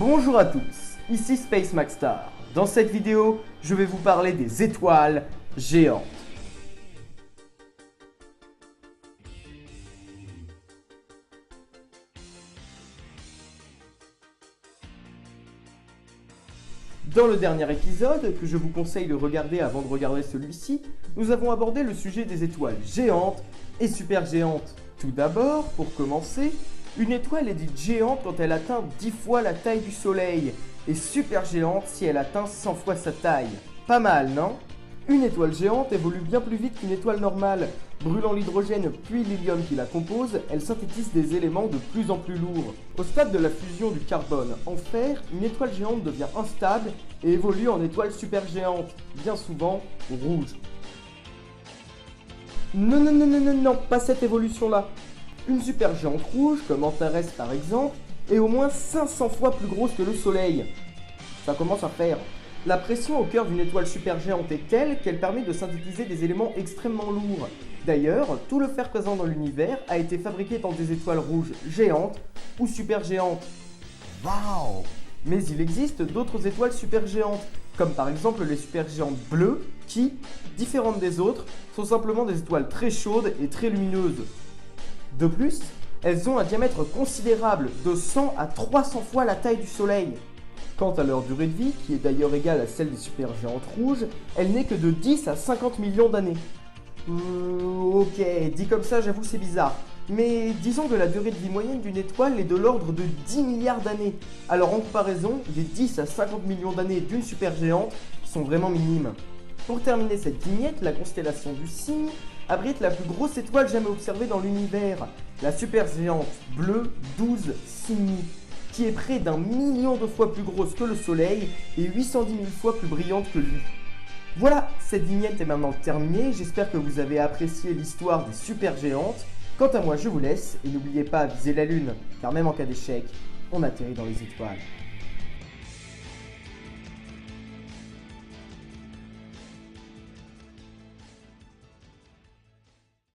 Bonjour à tous, ici Space Maxstar. Dans cette vidéo, je vais vous parler des étoiles géantes. Dans le dernier épisode, que je vous conseille de regarder avant de regarder celui-ci, nous avons abordé le sujet des étoiles géantes et supergéantes. Tout d'abord, pour commencer, une étoile est dite géante quand elle atteint 10 fois la taille du Soleil, et supergéante si elle atteint 100 fois sa taille. Pas mal, non? Une étoile géante évolue bien plus vite qu'une étoile normale. Brûlant l'hydrogène puis l'hélium qui la compose, elle synthétise des éléments de plus en plus lourds. Au stade de la fusion du carbone en fer, une étoile géante devient instable et évolue en étoile supergéante, bien souvent rouge. Non, pas cette évolution-là. Une supergéante rouge, comme Antares par exemple, est au moins 500 fois plus grosse que le Soleil. Ça commence à faire. La pression au cœur d'une étoile supergéante est telle qu'elle permet de synthétiser des éléments extrêmement lourds. D'ailleurs, tout le fer présent dans l'univers a été fabriqué dans des étoiles rouges géantes ou supergéantes. Waouh! Mais il existe d'autres étoiles supergéantes, comme par exemple les supergéantes bleues qui, différentes des autres, sont simplement des étoiles très chaudes et très lumineuses. De plus, elles ont un diamètre considérable, de 100 à 300 fois la taille du Soleil. Quant à leur durée de vie, qui est d'ailleurs égale à celle des supergéantes rouges, elle n'est que de 10 à 50 millions d'années. Ok, dit comme ça, j'avoue c'est bizarre. Mais disons que la durée de vie moyenne d'une étoile est de l'ordre de 10 milliards d'années. Alors en comparaison, les 10 à 50 millions d'années d'une supergéante sont vraiment minimes. Pour terminer cette vignette, la constellation du Cygne abrite la plus grosse étoile jamais observée dans l'univers, la supergéante bleue 12 Cygni, qui est près d'1 million de fois plus grosse que le Soleil et 810 000 fois plus brillante que lui. Voilà, cette vignette est maintenant terminée, j'espère que vous avez apprécié l'histoire des supergéantes. Quant à moi, je vous laisse, et n'oubliez pas, viser la Lune, car même en cas d'échec, on atterrit dans les étoiles.